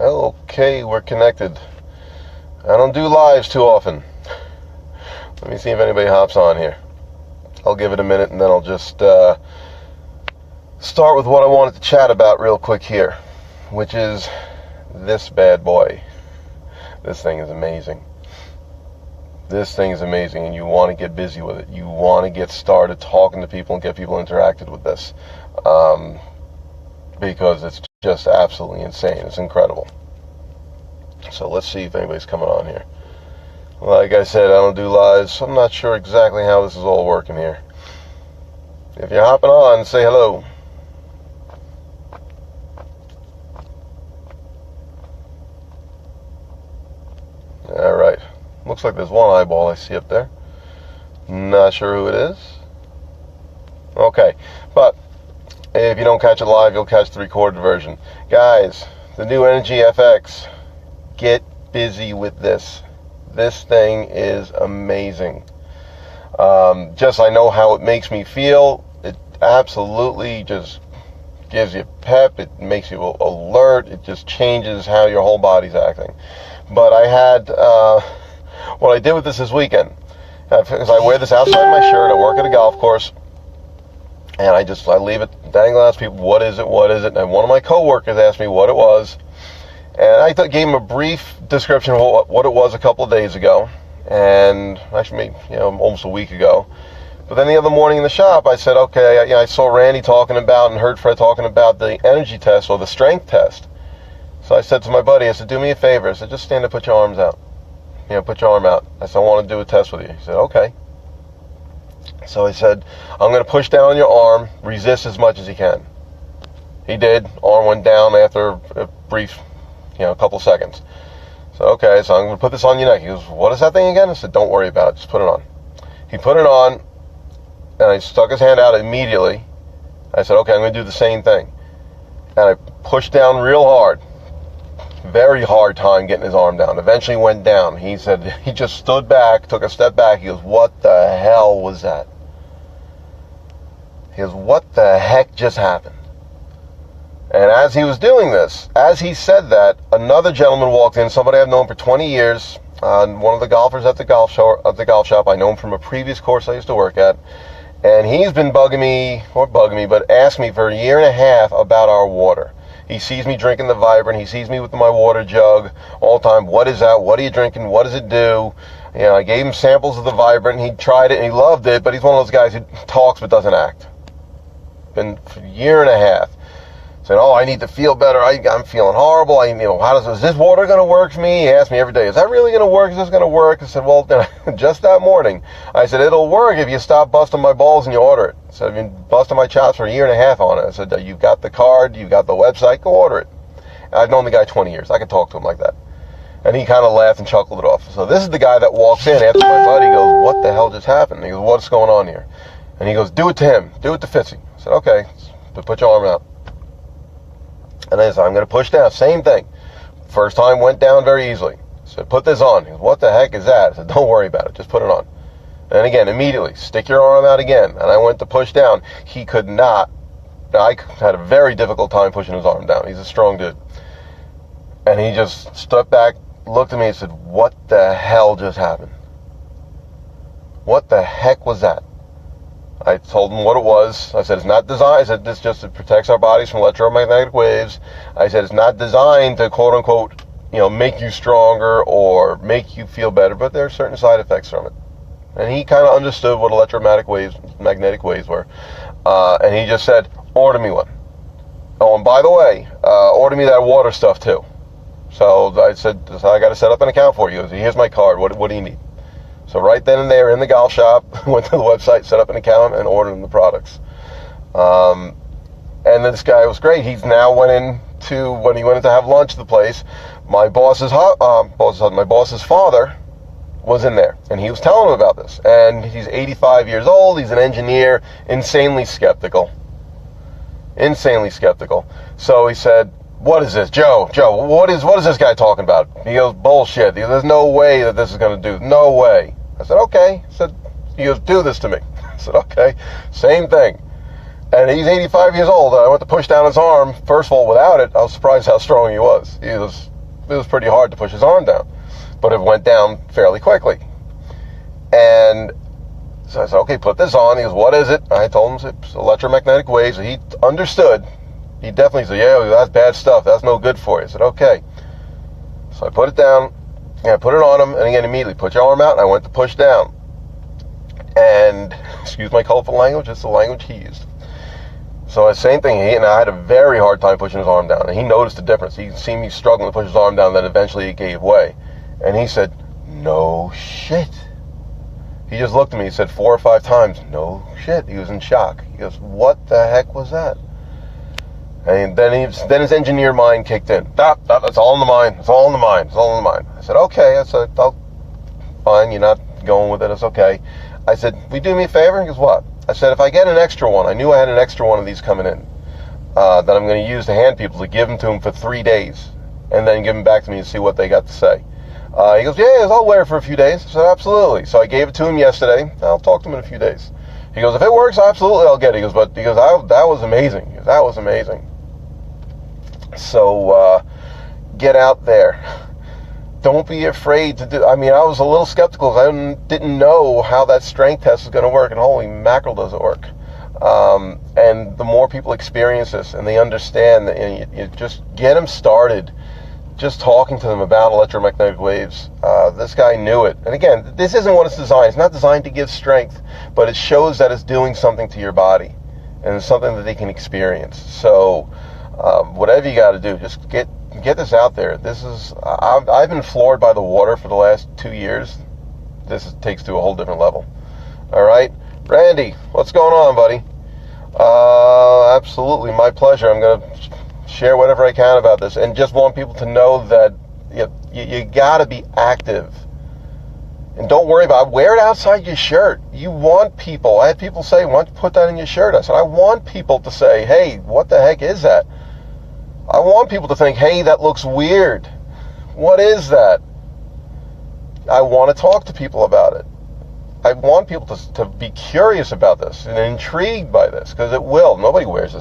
Okay, we're connected. I don't do lives too often. Let me see if anybody hops on here. I'll give it a minute and then I'll just start with what I wanted to chat about real quick here, which is this bad boy. This thing is amazing. This thing is amazing, and you want to get busy with it. You want to get started talking to people and get people interacted with this, because it's just absolutely insane. It's incredible. So let's see if anybody's coming on here. Like I said, I don't do lives, so I'm not sure exactly how this is all working here. If you're hopping on, say hello. All right. Looks like there's one eyeball I see up there. Not sure who it is. Okay, but if you don't catch it live, you'll catch the recorded version. Guys, the new EnergyFX. Get busy with this. This thing is amazing. Just I know how it makes me feel. It absolutely just gives you pep. It makes you alert. It just changes how your whole body's acting. But I had, what I did with this weekend, because I wear this outside my shirt. I work at a golf course, and I leave it dangling out to people. What is it? What is it? And one of my coworkers asked me what it was. And I gave him a brief description of what it was a couple of days ago, and actually, almost a week ago. But then the other morning in the shop, I said, okay, I saw Randy talking about and heard Fred talking about the energy test or the strength test. So I said to my buddy, I said, do me a favor. I said, just stand up, put your arms out. Put your arm out. I said, I want to do a test with you. He said, okay. So I said, I'm going to push down on your arm, resist as much as you can. He did. Arm went down after a brief a couple seconds. So, okay, so I'm going to put this on your neck. He goes, what is that thing again? I said, don't worry about it. Just put it on. He put it on, and I stuck his hand out immediately. I said, okay, I'm going to do the same thing. And I pushed down real hard. Very hard time getting his arm down. Eventually went down. He said, he just stood back, took a step back. He goes, what the hell was that? He goes, what the heck just happened? And as he was doing this, as he said that, another gentleman walked in, somebody I've known for 20 years, one of the golfers at the golf shop. I know him from a previous course I used to work at. And he's been bugging me, but asked me for a year and a half about our water. He sees me drinking the Vibrant. He sees me with my water jug all the time. What is that? What are you drinking? What does it do? I gave him samples of the Vibrant. He tried it and he loved it, but he's one of those guys who talks but doesn't act. Been for a year and a half. Said, oh, I need to feel better. I'm feeling horrible. Is this water going to work for me? He asked me every day, is that really going to work? Is this going to work? I said, well, just that morning, I said, it'll work if you stop busting my balls and you order it. I said, I've been busting my chops for a year and a half on it. I said, you've got the card, you've got the website, go order it. And I've known the guy 20 years. I could talk to him like that. And he kind of laughed and chuckled it off. So this is the guy that walks in after my buddy goes, what the hell just happened? He goes, what's going on here? And he goes, do it to him. Do it to Fitzy. I said, okay, but put your arm out. And then I said, I'm going to push down. Same thing. First time went down very easily. I said, put this on. He goes, what the heck is that? I said, don't worry about it. Just put it on. And again, immediately, stick your arm out again. And I went to push down. He could not. I had a very difficult time pushing his arm down. He's a strong dude. And he just stepped back, looked at me and said, what the hell just happened? What the heck was that? I told him what it was. I said, it's not designed. I said, this just protects our bodies from electromagnetic waves. I said, it's not designed to, quote unquote, make you stronger or make you feel better, but there are certain side effects from it. And he kind of understood what magnetic waves were. And he just said, order me one. Oh, and by the way, order me that water stuff too. So I said, I got to set up an account for you. He goes, here's my card. What do you need? So right then and there in the golf shop, went to the website, set up an account, and ordered him the products. And this guy was great. He's now when he went in to have lunch at the place, my boss's father was in there, and he was telling him about this. And he's 85 years old. He's an engineer, insanely skeptical. So he said, what is this? Joe, what is this guy talking about? He goes, bullshit. He goes, there's no way that this is going to do. No way. I said, okay. He goes, do this to me. I said, okay. Same thing. And he's 85 years old. And I went to push down his arm. First of all, without it, I was surprised how strong he was. It was pretty hard to push his arm down. But it went down fairly quickly. And so I said, okay, put this on. He goes, what is it? I told him it's electromagnetic waves. He understood. He definitely said, yeah, that's bad stuff. That's no good for you. I said, okay. So I put it down. And I put it on him. And again, immediately, put your arm out. And I went to push down. And, excuse my colorful language, it's the language he used. So same thing, and I had a very hard time pushing his arm down, and he noticed the difference. He seen me struggling to push his arm down, then eventually it gave way. And he said, no shit. He just looked at me, he said 4 or 5 times, no shit. He was in shock. He goes, what the heck was that? And then his engineer mind kicked in. That's all in the mind. It's all in the mind. It's all in the mind. I said, okay. I said, fine, you're not going with it. It's okay. I said, will you do me a favor? He goes, what? I said, if I get an extra one, I knew I had an extra one of these coming in, that I'm going to use to hand people, to give them to them for 3 days, and then give them back to me and see what they got to say. He goes, yeah, I'll wear it for a few days. I said, absolutely. So I gave it to him yesterday. I'll talk to him in a few days. He goes, if it works, absolutely, I'll get it. He goes, that was amazing. He goes, that was amazing. So get out there. Don't be afraid to do. I mean, I was a little skeptical. I didn't know how that strength test is going to work, and holy mackerel, does it work. And the more people experience this and they understand that, you just get them started just talking to them about electromagnetic waves. This guy knew it. And again, this isn't what it's designed. It's not designed to give strength, but it shows that it's doing something to your body, and it's something that they can experience. So whatever you got to do, just get this out there. This is, I've been floored by the water for the last 2 years. This takes to a whole different level. All right, Randy, what's going on, buddy? Absolutely, my pleasure. I'm going to share whatever I can about this, and just want people to know that you got to be active. And don't worry about it. Wear it outside your shirt. You want people. I had people say, why don't you put that in your shirt? I said, I want people to say, hey, what the heck is that? I want people to think, hey, that looks weird. What is that? I want to talk to people about it. I want people to be curious about this and intrigued by this, because it will. Nobody wears this